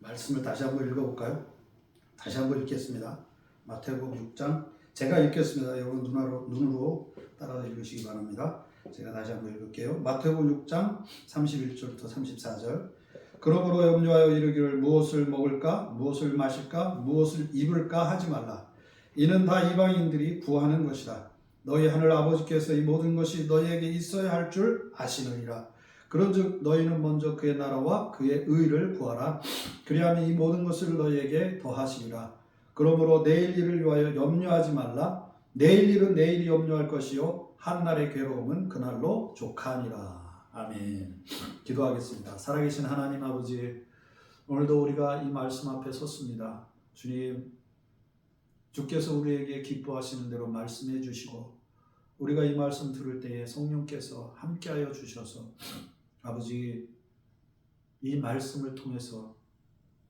말씀을 다시 한번 읽어볼까요? 다시 한번 읽겠습니다. 마태복음 6장 제가 읽겠습니다. 여러분 눈으로 따라 읽으시기 바랍니다. 제가 다시 한번 읽을게요. 마태복음 6장 31절부터 34절. 그러므로 염려하여 이르기를 무엇을 먹을까 무엇을 마실까 무엇을 입을까 하지 말라. 이는 다 이방인들이 구하는 것이라. 너희 하늘 아버지께서 이 모든 것이 너희에게 있어야 할 줄 아시느니라. 그런즉 너희는 먼저 그의 나라와 그의 의를 구하라. 그리하면 이 모든 것을 너희에게 더하시리라. 그러므로 내일 일을 위하여 염려하지 말라. 내일 일은 내일이 염려할 것이요 한날의 괴로움은 그날로 족하니라. 아멘. 기도하겠습니다. 살아계신 하나님 아버지, 오늘도 우리가 이 말씀 앞에 섰습니다. 주님, 주께서 우리에게 기뻐하시는 대로 말씀해 주시고 우리가 이 말씀 들을 때에 성령께서 함께하여 주셔서 아버지, 이 말씀을 통해서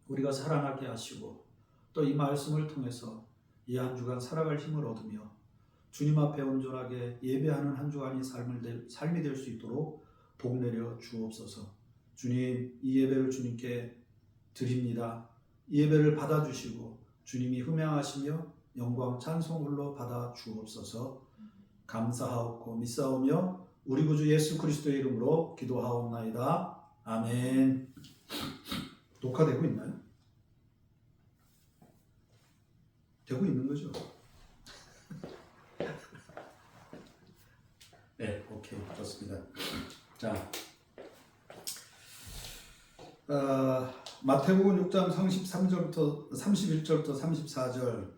우리가 살아나게 하시고 또 이 말씀을 통해서 이 한 주간 살아갈 힘을 얻으며 주님 앞에 온전하게 예배하는 한 주간이 삶이 될 수 있도록 복 내려 주옵소서. 주님, 이 예배를 주님께 드립니다. 이 예배를 받아주시고 주님이 흠양하시며 영광 찬송으로 받아 주옵소서. 감사하옵고 믿사오며 우리 구주 예수 그리스도의 이름으로 기도하옵나이다. 아멘. 녹화되고 있나요? 되고 있는 거죠? 네, 오케이, 좋습니다. 자, 마태복음 6장 31절부터 34절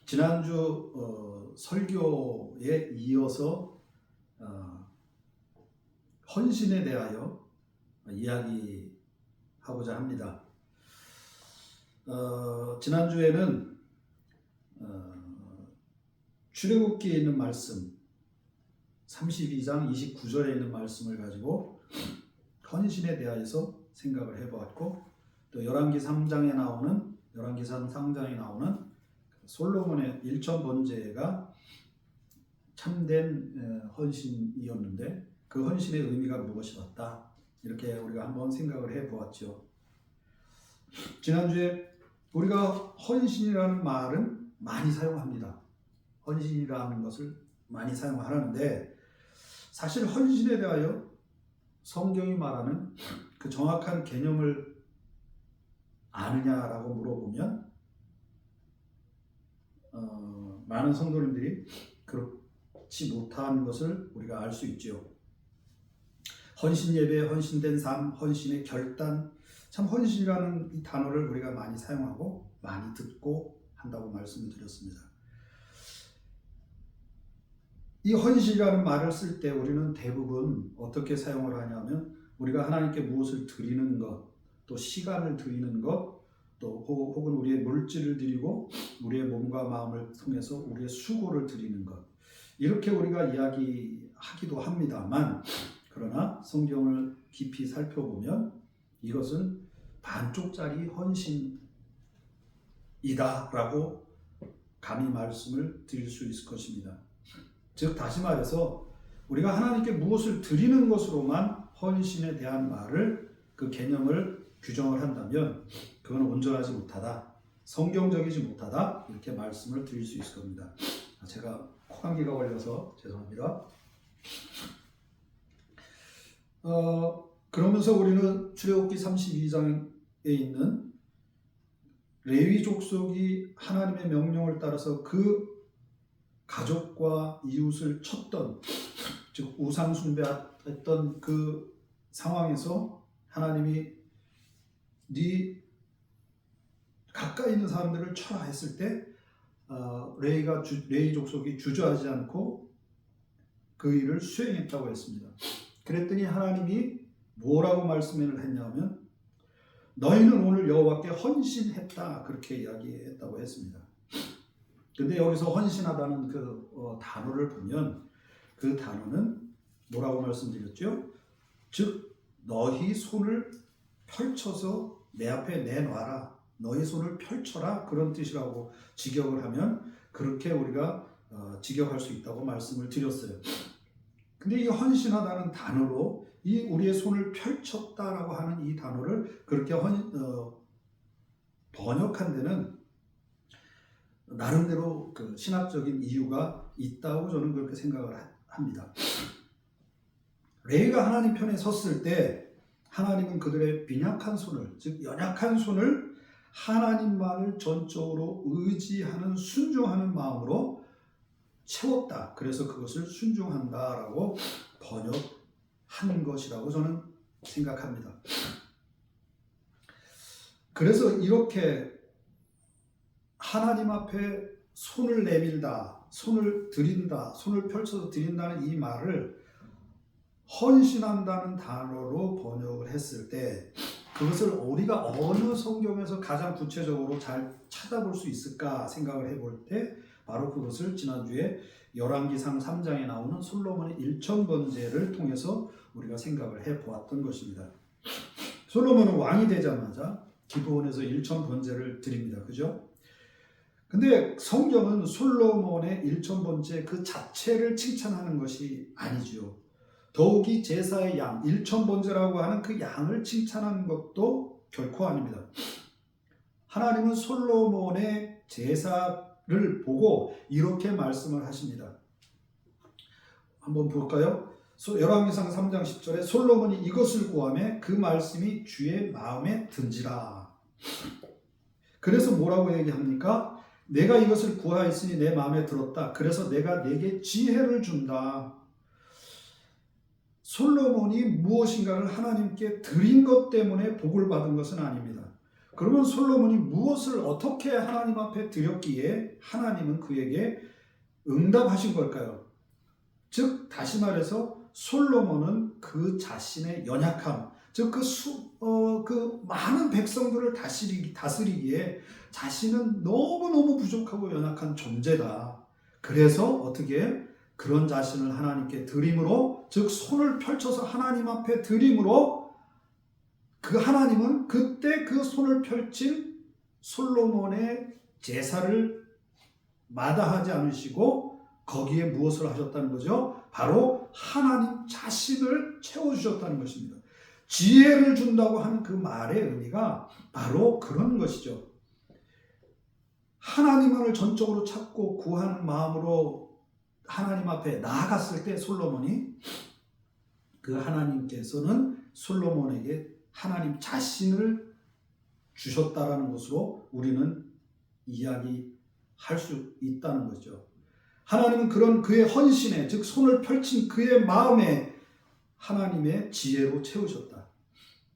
지난주 설교에 이어서 헌신에 대하여 이야기하고자 합니다. 지난주에는 출애굽기에 있는 말씀 32장 29절에 있는 말씀을 가지고 헌신에 대하여서 생각을 해보았고, 또 열왕기 3장에 나오는 솔로몬의 일천 번제가 참된 헌신이었는데 그 헌신의 의미가 무엇이었다, 이렇게 우리가 한번 생각을 해보았죠. 지난주에 우리가 헌신이라는 말은 많이 사용합니다. 헌신이라는 것을 많이 사용하는데 사실 헌신에 대하여 성경이 말하는 그 정확한 개념을 아느냐라고 물어보면 많은 성도님들이 그렇지 못한 것을 우리가 알 수 있죠. 헌신 예배, 헌신된 삶, 헌신의 결단, 참 헌신이라는 이 단어를 우리가 많이 사용하고 많이 듣고 한다고 말씀을 드렸습니다. 이 헌신이라는 말을 쓸 때 우리는 대부분 어떻게 사용을 하냐면 우리가 하나님께 무엇을 드리는 것, 또 시간을 드리는 것, 또 혹은 우리의 물질을 드리고 우리의 몸과 마음을 통해서 우리의 수고를 드리는 것, 이렇게 우리가 이야기하기도 합니다만, 그러나 성경을 깊이 살펴보면 이것은 반쪽짜리 헌신이다라고 감히 말씀을 드릴 수 있을 것입니다. 즉 다시 말해서 우리가 하나님께 무엇을 드리는 것으로만 헌신에 대한 말을, 그 개념을 규정을 한다면 그건 온전하지 못하다, 성경적이지 못하다, 이렇게 말씀을 드릴 수 있을 겁니다. 제가 코감기가 걸려서 죄송합니다. 그러면서 우리는 출애굽기 32장에 있는 레위 족속이 하나님의 명령을 따라서 그 가족과 이웃을 쳤던, 즉 우상 숭배했던 그 상황에서 하나님이 네 가까이 있는 사람들을 쳐라 했을 때 레위 족속이 주저하지 않고 그 일을 수행했다고 했습니다. 그랬더니 하나님이 뭐라고 말씀을 했냐면 너희는 오늘 여호와께 헌신했다, 그렇게 이야기했다고 했습니다. 근데 여기서 헌신하다는 그 단어를 보면 그 단어는 뭐라고 말씀드렸죠? 즉 너희 손을 펼쳐서 내 앞에 내놔라, 너희 손을 펼쳐라, 그런 뜻이라고 직역을 하면 그렇게 우리가 직역할 수 있다고 말씀을 드렸어요. 근데 이 헌신하다는 단어로 이 우리의 손을 펼쳤다라고 하는 이 단어를 그렇게 번역한 데는 나름대로 그 신학적인 이유가 있다고 저는 그렇게 생각을 합니다. 레위가 하나님 편에 섰을 때 하나님은 그들의 빈약한 손을, 즉 연약한 손을 하나님만을 전적으로 의지하는 순종하는 마음으로 채웠다. 그래서 그것을 순종한다라고 번역한 것이라고 저는 생각합니다. 그래서 이렇게 하나님 앞에 손을 내밀다, 손을 드린다, 손을 펼쳐서 드린다는 이 말을 헌신한다는 단어로 번역을 했을 때 그것을 우리가 어느 성경에서 가장 구체적으로 잘 찾아볼 수 있을까 생각을 해볼 때 바로 그것을 지난주에 열왕기상 3장에 나오는 솔로몬의 일천번제를 통해서 우리가 생각을 해보았던 것입니다. 솔로몬은 왕이 되자마자 기브온에서 일천번제를 드립니다. 그죠? 근데 성경은 솔로몬의 일천번제 그 자체를 칭찬하는 것이 아니지요. 더욱이 제사의 양, 일천번제라고 하는 그 양을 칭찬하는 것도 결코 아닙니다. 하나님은 솔로몬의 제사를 보고 이렇게 말씀을 하십니다. 한번 볼까요? 열왕기상 3장 10절에 솔로몬이 이것을 구하매 그 말씀이 주의 마음에 든지라. 그래서 뭐라고 얘기합니까? 내가 이것을 구하였으니 내 마음에 들었다. 그래서 내가 내게 지혜를 준다. 솔로몬이 무엇인가를 하나님께 드린 것 때문에 복을 받은 것은 아닙니다. 그러면 솔로몬이 무엇을 어떻게 하나님 앞에 드렸기에 하나님은 그에게 응답하신 걸까요? 즉 다시 말해서 솔로몬은 그 자신의 연약함, 즉 그 많은 백성들을 다스리기에 자신은 너무너무 부족하고 연약한 존재다. 그래서 어떻게 그런 자신을 하나님께 드림으로, 즉 손을 펼쳐서 하나님 앞에 드림으로 그 하나님은 그때 그 손을 펼친 솔로몬의 제사를 마다하지 않으시고 거기에 무엇을 하셨다는 거죠? 바로 하나님 자신을 채워주셨다는 것입니다. 지혜를 준다고 하는 그 말의 의미가 바로 그런 것이죠. 하나님을 전적으로 찾고 구하는 마음으로 하나님 앞에 나아갔을 때 솔로몬이 그 하나님께서는 솔로몬에게 하나님 자신을 주셨다라는 것으로 우리는 이야기할 수 있다는 거죠. 하나님은 그런 그의 헌신에, 즉 손을 펼친 그의 마음에 하나님의 지혜로 채우셨다.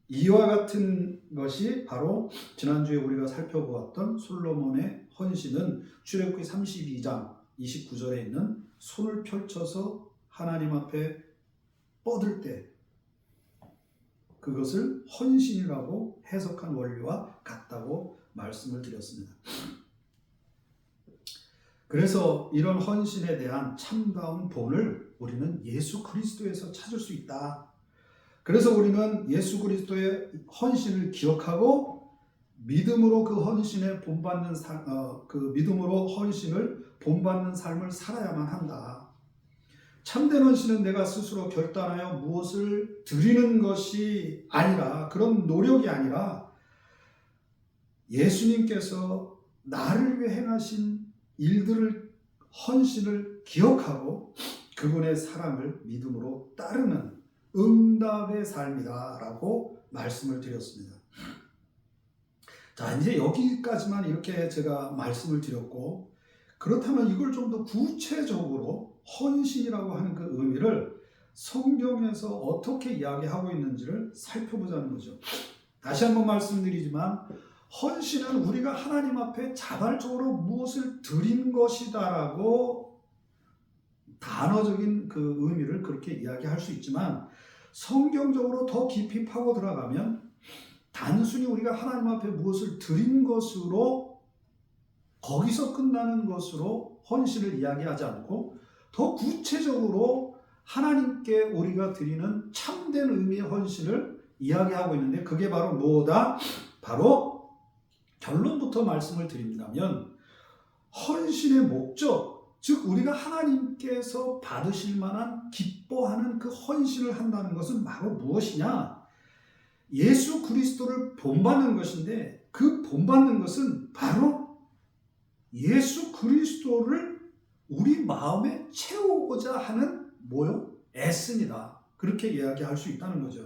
이와 같은 것이 바로 지난주에 우리가 살펴보았던 솔로몬의 헌신은 출애굽기 32장 29절에 있는 손을 펼쳐서 하나님 앞에 뻗을 때 그것을 헌신이라고 해석한 원리와 같다고 말씀을 드렸습니다. 그래서 이런 헌신에 대한 참다운 본을 우리는 예수 그리스도에서 찾을 수 있다. 그래서 우리는 예수 그리스도의 헌신을 기억하고 믿음으로 그 헌신에 본받는 믿음으로 헌신을 본받는 삶을 살아야만 한다. 참된 헌신은 내가 스스로 결단하여 무엇을 드리는 것이 아니라, 그런 노력이 아니라 예수님께서 나를 위해 행하신 일들을, 헌신을 기억하고 그분의 사랑을 믿음으로 따르는 응답의 삶이다 라고 말씀을 드렸습니다. 자, 이제 여기까지만 이렇게 제가 말씀을 드렸고, 그렇다면 이걸 좀 더 구체적으로 헌신이라고 하는 그 의미를 성경에서 어떻게 이야기하고 있는지를 살펴보자는 거죠. 다시 한번 말씀드리지만 헌신은 우리가 하나님 앞에 자발적으로 무엇을 드린 것이다라고 단어적인 그 의미를 그렇게 이야기할 수 있지만, 성경적으로 더 깊이 파고 들어가면 단순히 우리가 하나님 앞에 무엇을 드린 것으로, 거기서 끝나는 것으로 헌신을 이야기하지 않고 더 구체적으로 하나님께 우리가 드리는 참된 의미의 헌신을 이야기하고 있는데, 그게 바로 뭐다? 바로 결론부터 말씀을 드린다면 헌신의 목적, 즉 우리가 하나님께서 받으실 만한 기뻐하는 그 헌신을 한다는 것은 바로 무엇이냐? 예수 그리스도를 본받는 것인데, 그 본받는 것은 바로 예수 그리스도를 우리 마음에 채우고자 하는 뭐요? 애씀이다. 그렇게 이야기할 수 있다는 거죠.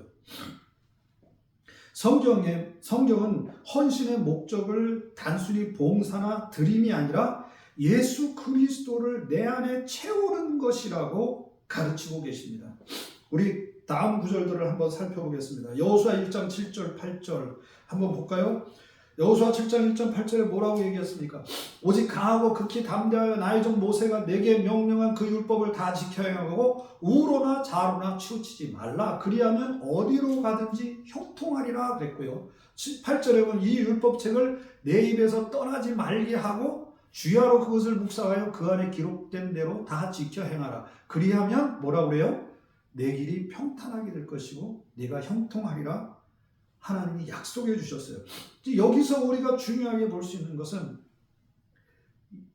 성경은 헌신의 목적을 단순히 봉사나 드림이 아니라 예수 그리스도를 내 안에 채우는 것이라고 가르치고 계십니다. 우리 다음 구절들을 한번 살펴보겠습니다. 여호수아 1장 7절 8절 한번 볼까요? 여호수아 7장 1절 8절에 뭐라고 얘기했습니까? 오직 강하고 극히 담대하여 나의 종 모세가 내게 명령한 그 율법을 다 지켜야 하고 우로나 좌로나 치우치지 말라. 그리하면 어디로 가든지 형통하리라 그랬고요. 8절에 보면 이 율법책을 내 입에서 떠나지 말게 하고 주야로 그것을 묵상하여 그 안에 기록된 대로 다 지켜 행하라. 그리하면 뭐라고 그래요? 내 길이 평탄하게 될 것이고 네가 형통하리라. 하나님이 약속해 주셨어요. 여기서 우리가 중요하게 볼 수 있는 것은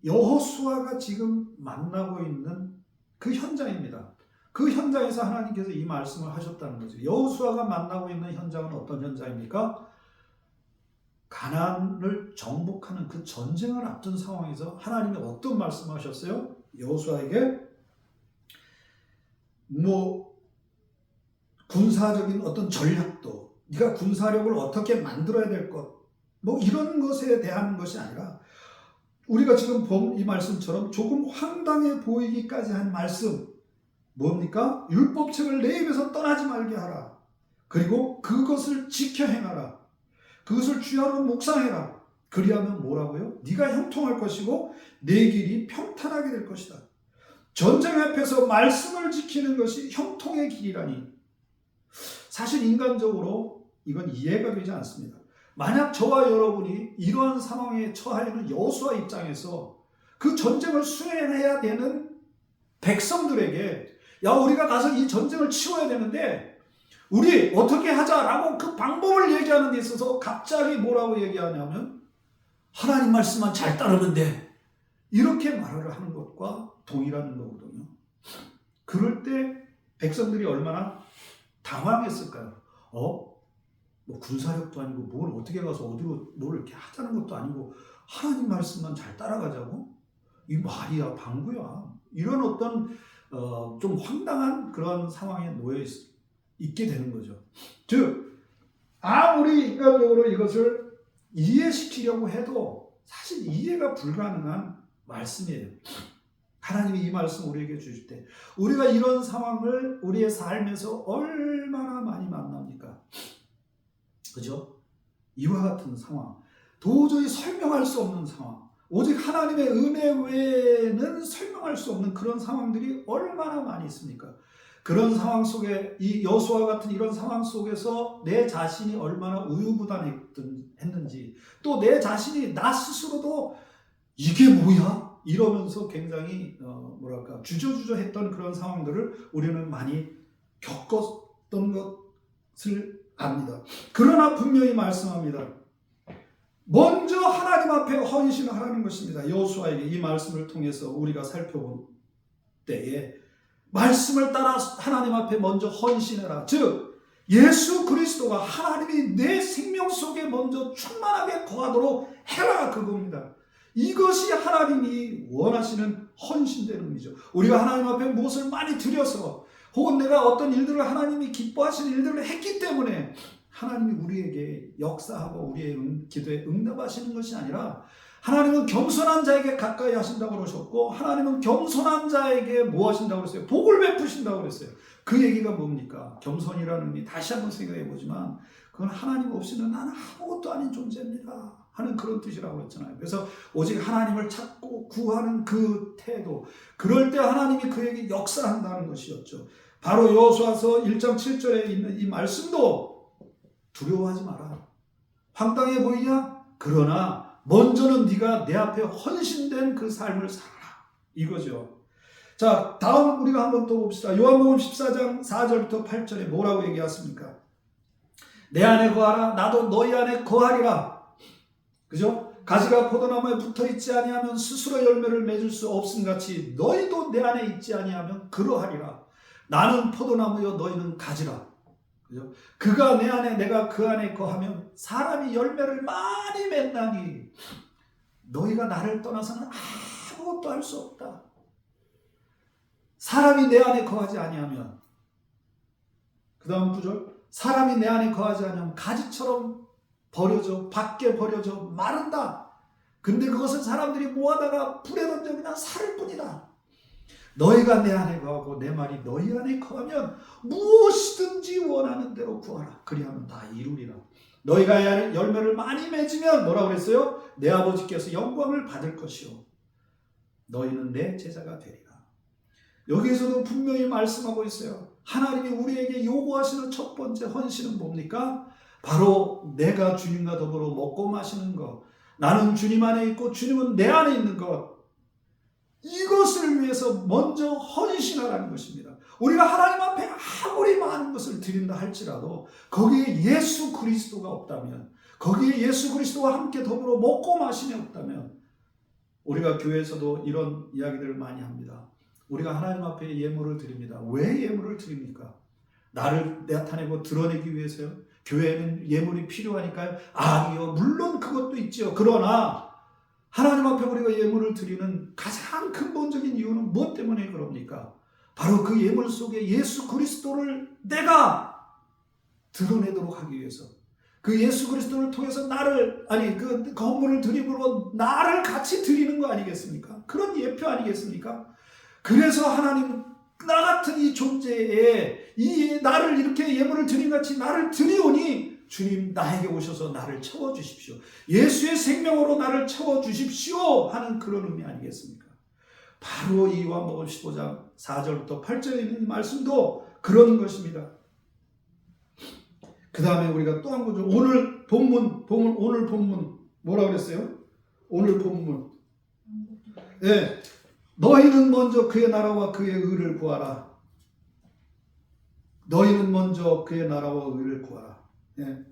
여호수아가 지금 만나고 있는 그 현장입니다. 그 현장에서 하나님께서 이 말씀을 하셨다는 거죠. 여호수아가 만나고 있는 현장은 어떤 현장입니까? 가나안을 정복하는 그 전쟁을 앞둔 상황에서 하나님이 어떤 말씀을 하셨어요? 여호수아에게 군사적인 어떤 전략도, 네가 군사력을 어떻게 만들어야 될 것, 이런 것에 대한 것이 아니라 우리가 지금 본 이 말씀처럼 조금 황당해 보이기까지 한 말씀, 뭡니까? 율법책을 내 입에서 떠나지 말게 하라. 그리고 그것을 지켜 행하라. 그것을 주야로 묵상해라. 그리하면 뭐라고요? 네가 형통할 것이고 내 길이 평탄하게 될 것이다. 전쟁 앞에서 말씀을 지키는 것이 형통의 길이라니. 사실 인간적으로 이건 이해가 되지 않습니다. 만약 저와 여러분이 이러한 상황에 처해 있는 여호수아 입장에서 그 전쟁을 수행해야 되는 백성들에게 우리가 가서 이 전쟁을 치워야 되는데 우리 어떻게 하자라고 그 방법을 얘기하는 데 있어서 갑자기 뭐라고 얘기하냐면 하나님 말씀만 잘 따르면 돼. 이렇게 말을 하는 것과 동일한 거거든요. 그럴 때 백성들이 얼마나 당황했을까요? 군사력도 아니고 뭘 어떻게 가서 어디로 뭘 이렇게 하자는 것도 아니고 하나님 말씀만 잘 따라가자고? 이 말이야, 방구야. 이런 어떤 좀 황당한 그런 상황에 놓여 있게 되는 거죠. 즉 아무리 인간적으로 이것을 이해시키려고 해도 사실 이해가 불가능한 말씀이에요. 하나님이 이 말씀 우리에게 주실 때 우리가 이런 상황을 우리의 삶에서 얼마나 많이 만납니까? 그죠? 이와 같은 상황, 도저히 설명할 수 없는 상황, 오직 하나님의 은혜 외에는 설명할 수 없는 그런 상황들이 얼마나 많이 있습니까? 그런 상황 속에 이 여호수아 같은 이런 상황 속에서 내 자신이 얼마나 우유부단했는지, 또 내 자신이 나 스스로도 이게 뭐야? 이러면서 굉장히 주저주저했던 그런 상황들을 우리는 많이 겪었던 것을 압니다. 그러나 분명히 말씀합니다. 먼저 하나님 앞에 헌신하라는 것입니다. 여호수아에게 이 말씀을 통해서 우리가 살펴본 때에 말씀을 따라 하나님 앞에 먼저 헌신해라. 즉 예수 그리스도가 하나님이 내 생명 속에 먼저 충만하게 거하도록 해라, 그겁니다. 이것이 하나님이 원하시는 헌신되는 의미죠. 우리가 하나님 앞에 무엇을 많이 드려서 혹은 내가 어떤 일들을 하나님이 기뻐하시는 일들을 했기 때문에 하나님이 우리에게 역사하고 우리의 기도에 응답하시는 것이 아니라 하나님은 겸손한 자에게 가까이 하신다고 그러셨고 하나님은 겸손한 자에게 뭐 하신다고 그랬어요? 복을 베푸신다고 그랬어요. 그 얘기가 뭡니까? 겸손이라는 의미 다시 한번 생각해 보지만 그건 하나님 없이는 나는 아무것도 아닌 존재입니다 하는 그런 뜻이라고 했잖아요. 그래서 오직 하나님을 찾고 구하는 그 태도, 그럴 때 하나님이 그에게 역사한다는 것이었죠. 바로 여호수아서 1장 7절에 있는 이 말씀도 두려워하지 마라. 황당해 보이냐? 그러나 먼저는 네가 내 앞에 헌신된 그 삶을 살아라, 이거죠. 자, 다음 우리가 한번 또 봅시다. 요한복음 14장 4절부터 8절에 뭐라고 얘기했습니까? 내 안에 거하라, 나도 너희 안에 거하리라. 그죠? 가지가 포도나무에 붙어있지 아니하면 스스로 열매를 맺을 수 없음같이 너희도 내 안에 있지 아니하면 그러하리라. 나는 포도나무여 너희는 가지라. 그죠? 그가 내 안에 내가 그 안에 거하면 사람이 열매를 많이 맺나니 너희가 나를 떠나서는 아무것도 할 수 없다. 사람이 내 안에 거하지 아니하면, 그 다음 구절, 사람이 내 안에 거하지 아니하면 가지처럼 버려져 밖에 버려져 마른다. 근데 그것을 사람들이 모아다가 불에 던져 그냥 살을 뿐이다. 너희가 내 안에 거하고 내 말이 너희 안에 거하면 무엇이든지 원하는 대로 구하라. 그리하면 다 이루리라. 너희가 열매를 많이 맺으면 뭐라고 그랬어요? 내 아버지께서 영광을 받을 것이요 너희는 내 제자가 되리라. 여기에서도 분명히 말씀하고 있어요. 하나님이 우리에게 요구하시는 첫 번째 헌신은 뭡니까? 바로 내가 주님과 더불어 먹고 마시는 것, 나는 주님 안에 있고 주님은 내 안에 있는 것, 이것을 위해서 먼저 헌신하라는 것입니다. 우리가 하나님 앞에 아무리 많은 것을 드린다 할지라도 거기에 예수 그리스도가 없다면, 거기에 예수 그리스도와 함께 더불어 먹고 마심이 없다면, 우리가 교회에서도 이런 이야기들을 많이 합니다. 우리가 하나님 앞에 예물을 드립니다. 왜 예물을 드립니까? 나를 나타내고 드러내기 위해서요? 교회에는 예물이 필요하니까요? 아니요, 물론 그것도 있죠. 그러나 하나님 앞에 우리가 예물을 드리는 가장 근본적인 이유는 무엇 때문에 그럽니까? 바로 그 예물 속에 예수 그리스도를 내가 드러내도록 하기 위해서, 그 예수 그리스도를 통해서 그 건물을 드림으로 나를 같이 드리는 거 아니겠습니까? 그런 예표 아니겠습니까? 그래서 하나님, 나 같은 이 존재에 나를 이렇게 예물을 드린 같이 나를 드리오니 주님 나에게 오셔서 나를 채워주십시오. 예수의 생명으로 나를 채워주십시오 하는 그런 의미 아니겠습니까? 바로 이 요한복음 15장 4절부터 8절에 있는 이 말씀도 그런 것입니다. 그 다음에 우리가 또 한 구절, 오늘 본문 뭐라고 그랬어요? 오늘 본문. 네. 너희는 먼저 그의 나라와 그의 의를 구하라. 너희는 먼저 그의 나라와 의를 구하라. 예.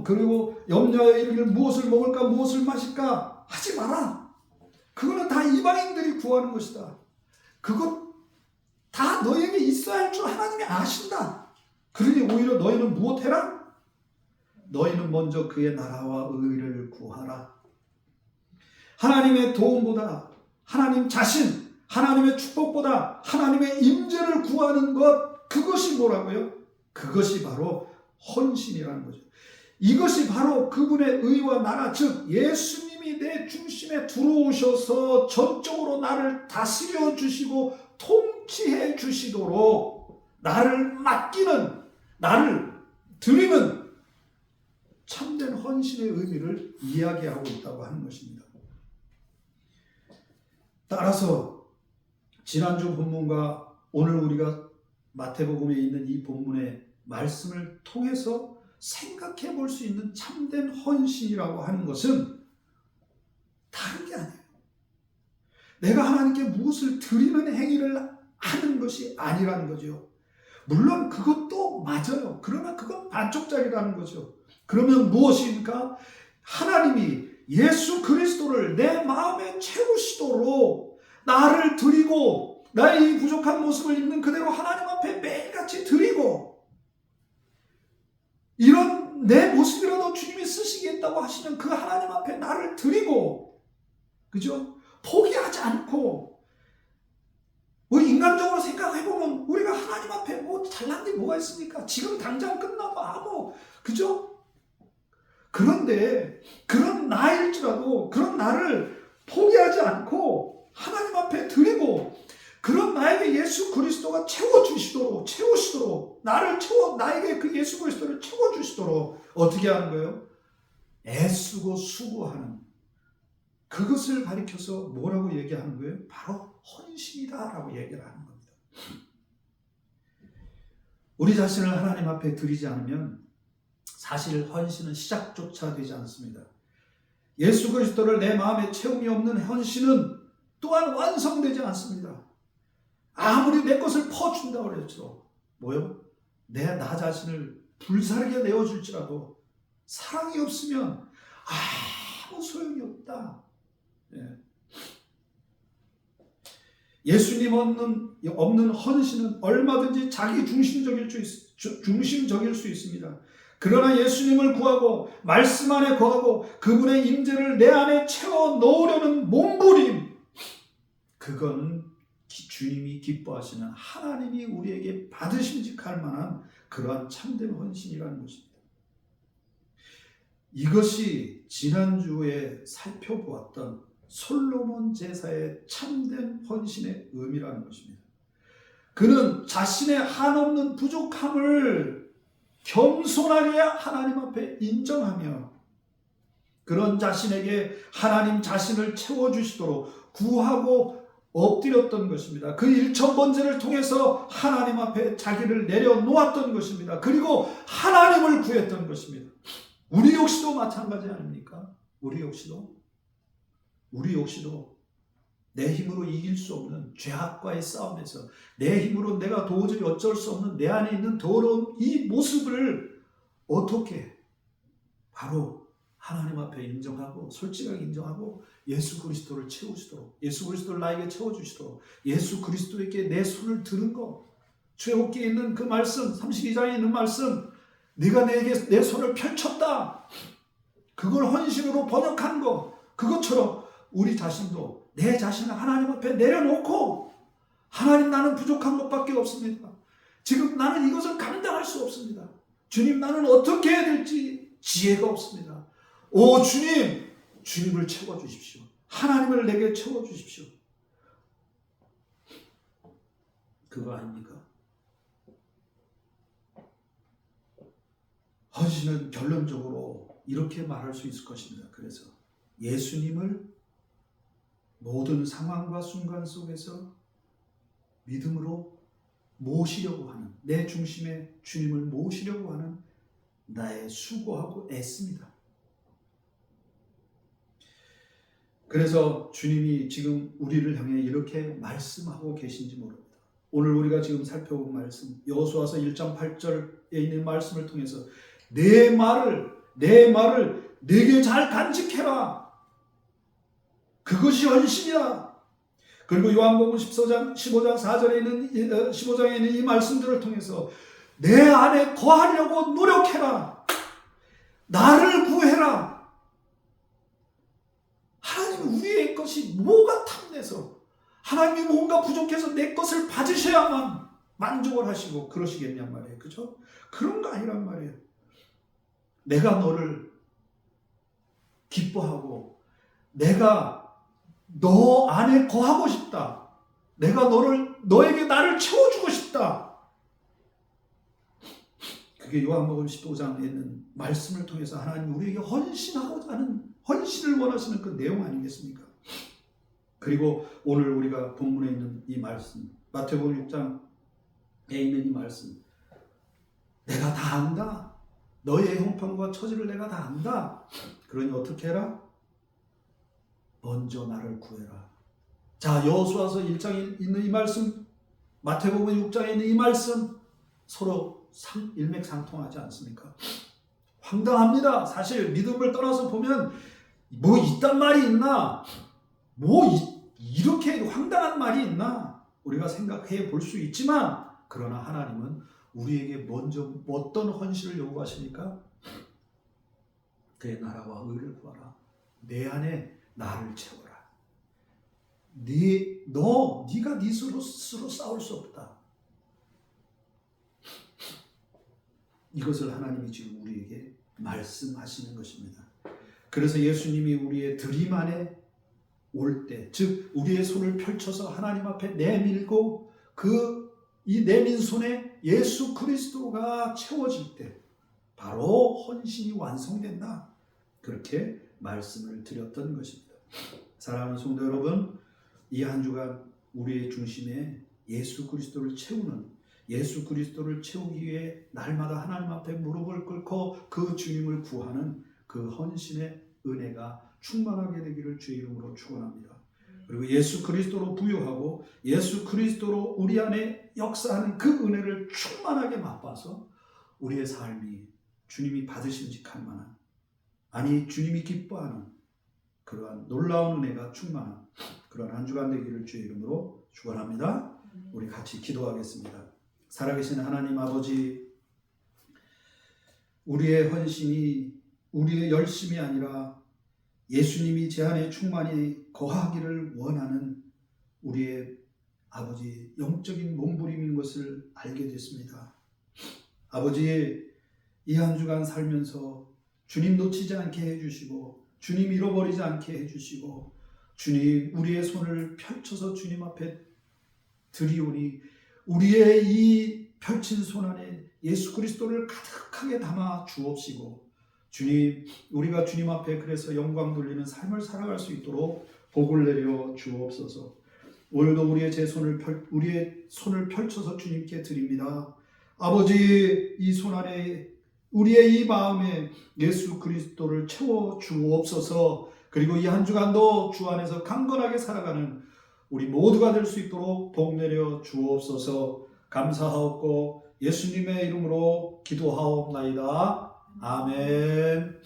그리고 염려하여 이르기를 무엇을 먹을까 무엇을 마실까 하지 마라. 그거는 다 이방인들이 구하는 것이다. 그것 다 너희에게 있어야 할 줄 하나님이 아신다. 그러니 오히려 너희는 무엇해라? 너희는 먼저 그의 나라와 의를 구하라. 하나님의 도움보다, 하나님 자신, 하나님의 축복보다 하나님의 임재를 구하는 것, 그것이 뭐라고요? 그것이 바로 헌신이라는 거죠. 이것이 바로 그분의 의와 나라, 즉 예수님이 내 중심에 들어오셔서 전적으로 나를 다스려 주시고 통치해 주시도록 나를 맡기는, 나를 드리는 참된 헌신의 의미를 이야기하고 있다고 하는 것입니다. 따라서 지난주 본문과 오늘 우리가 마태복음에 있는 이 본문의 말씀을 통해서 생각해 볼 수 있는 참된 헌신이라고 하는 것은 다른 게 아니에요. 내가 하나님께 무엇을 드리는 행위를 하는 것이 아니라는 거죠. 물론 그것도 맞아요. 그러나 그건 반쪽짜리라는 거죠. 그러면 무엇입니까? 하나님이 예수 그리스도를 내 마음에 채우시도록 나를 드리고, 나의 이 부족한 모습을 있는 그대로 하나님 앞에 매일같이 드리고, 이런 내 모습이라도 주님이 쓰시겠다고 하시면 그 하나님 앞에 나를 드리고, 그죠? 포기하지 않고, 뭐 인간적으로 생각해보면 우리가 하나님 앞에 뭐 잘난 게 뭐가 있습니까? 지금 당장 끝나도 그죠? 그런데 그런 나일지라도 그런 나를 포기하지 않고 하나님 앞에 드리고, 그런 나에게 예수 그리스도가 채우시도록 나에게 그 예수 그리스도를 채워주시도록 어떻게 하는 거예요? 애쓰고 수고하는, 그것을 가리켜서 뭐라고 얘기하는 거예요? 바로 헌신이다라고 얘기를 하는 겁니다. 우리 자신을 하나님 앞에 드리지 않으면 사실 헌신은 시작조차 되지 않습니다. 예수 그리스도를 내 마음에 채움이 없는 헌신은 또한 완성되지 않습니다. 아무리 내 것을 퍼준다고 그랬죠. 뭐요? 나 자신을 불사르게 내어줄지라도 사랑이 없으면 아무 소용이 없다. 예수님 없는 헌신은 얼마든지 자기 중심적일 수 중심적일 수 있습니다. 그러나 예수님을 구하고 말씀 안에 거하고 그분의 임재를 내 안에 채워 넣으려는 몸부림, 그거는 주님이 기뻐하시는 하나님이 우리에게 받으심직할 만한 그러한 참된 헌신이라는 것입니다. 이것이 지난주에 살펴보았던 솔로몬 제사의 참된 헌신의 의미라는 것입니다. 그는 자신의 한없는 부족함을 겸손하게 하나님 앞에 인정하며 그런 자신에게 하나님 자신을 채워주시도록 구하고 엎드렸던 것입니다. 그 일천번제를 통해서 하나님 앞에 자기를 내려놓았던 것입니다. 그리고 하나님을 구했던 것입니다. 우리 역시도 마찬가지 아닙니까? 우리 역시도 내 힘으로 이길 수 없는 죄악과의 싸움에서 내 힘으로 내가 도저히 어쩔 수 없는 내 안에 있는 더러운 이 모습을 어떻게 바로 하나님 앞에 인정하고 솔직하게 인정하고 예수 그리스도를 채우시도록, 예수 그리스도를 나에게 채워주시도록, 예수 그리스도에게 내 손을 드는 것, 출애굽기에 있는 그 말씀, 32장에 있는 말씀, 네가 내게 내 손을 펼쳤다, 그걸 헌신으로 번역한 것, 그것처럼 우리 자신도 내 자신을 하나님 앞에 내려놓고 하나님, 나는 부족한 것밖에 없습니다. 지금 나는 이것을 감당할 수 없습니다. 주님, 나는 어떻게 해야 될지 지혜가 없습니다. 오 주님, 주님을 채워주십시오. 하나님을 내게 채워주십시오. 그거 아닙니까? 헌신은 결론적으로 이렇게 말할 수 있을 것입니다. 그래서 예수님을 모든 상황과 순간 속에서 믿음으로 모시려고 하는, 내 중심에 주님을 모시려고 하는 나의 수고하고 애씁니다. 그래서 주님이 지금 우리를 향해 이렇게 말씀하고 계신지 모릅니다. 오늘 우리가 지금 살펴본 말씀, 여호수아서 1장 8절에 있는 말씀을 통해서 내 말을 내게 잘 간직해라. 그것이 헌신이야. 그리고 요한복음 15장 15장에 있는 이 말씀들을 통해서 내 안에 거하려고 노력해라. 나를 구해라. 하나님은 우리의 것이 뭐가 탐내서, 하나님이 뭔가 부족해서 내 것을 받으셔야만 만족을 하시고 그러시겠냔 말이에요. 그죠? 그런 거 아니란 말이에요. 내가 너를 기뻐하고 내가 너 안에 거하고 싶다. 내가 너에게 나를 채워주고 싶다. 그게 요한복음 15장에 있는 말씀을 통해서 하나님 우리에게 헌신하고자 하는, 헌신을 원하시는 그 내용 아니겠습니까? 그리고 오늘 우리가 본문에 있는 이 말씀, 마태복음 6장에 있는 이 말씀, 내가 다 안다. 너의 형편과 처지를 내가 다 안다. 그러니 어떻게 해라? 먼저 나를 구해라. 자, 여호수아서 1장에 있는 이 말씀, 마태복음 6장에 있는 이 말씀, 서로 일맥상통하지 않습니까? 황당합니다. 사실 믿음을 떠나서 보면 뭐 이딴 말이 있나? 이렇게 황당한 말이 있나? 우리가 생각해 볼 수 있지만, 그러나 하나님은 우리에게 먼저 어떤 헌신을 요구하시니까? 그의 나라와 의를 구하라. 내 안에 나를 채워라. 네가 네 스스로 싸울 수 없다. 이것을 하나님이 지금 우리에게 말씀하시는 것입니다. 그래서 예수님이 우리의 들임 안에 올 때, 즉 우리의 손을 펼쳐서 하나님 앞에 내밀고 이 내민 손에 예수 그리스도가 채워질 때 바로 헌신이 완성된다. 그렇게 말씀을 드렸던 것입니다. 사랑하는 성도 여러분, 이 한 주간 우리의 중심에 예수 그리스도를 채우는, 예수 그리스도를 채우기 위해 날마다 하나님 앞에 무릎을 꿇고 그 주님을 구하는 그 헌신의 은혜가 충만하게 되기를 주의 이름으로 축원합니다. 그리고 예수 그리스도로 부유하고 예수 그리스도로 우리 안에 역사하는 그 은혜를 충만하게 맛봐서 우리의 삶이 주님이 받으심직할 만한, 아니 주님이 기뻐하는 그러한 놀라운 은혜가 충만한 그런 한 주간 되기를 주의 이름으로 축원합니다. 우리 같이 기도하겠습니다. 살아계신 하나님 아버지, 우리의 헌신이 우리의 열심이 아니라 예수님이 제 안에 충만히 거하기를 원하는 우리의 아버지 영적인 몸부림인 것을 알게 됐습니다. 아버지, 이 한 주간 살면서 주님 놓치지 않게 해주시고 주님 잃어버리지 않게 해주시고 주님 우리의 손을 펼쳐서 주님 앞에 드리오니 우리의 이 펼친 손 안에 예수 그리스도를 가득하게 담아 주옵시고 주님 우리가 주님 앞에 그래서 영광 돌리는 삶을 살아갈 수 있도록 복을 내려 주옵소서. 오늘도 우리의 손을 펼쳐서 주님께 드립니다. 아버지, 이 손 안에 우리의 이 마음에 예수 그리스도를 채워 주옵소서. 그리고 이 한 주간도 주 안에서 강건하게 살아가는 우리 모두가 될 수 있도록 복 내려 주옵소서. 감사하옵고 예수님의 이름으로 기도하옵나이다. 아멘.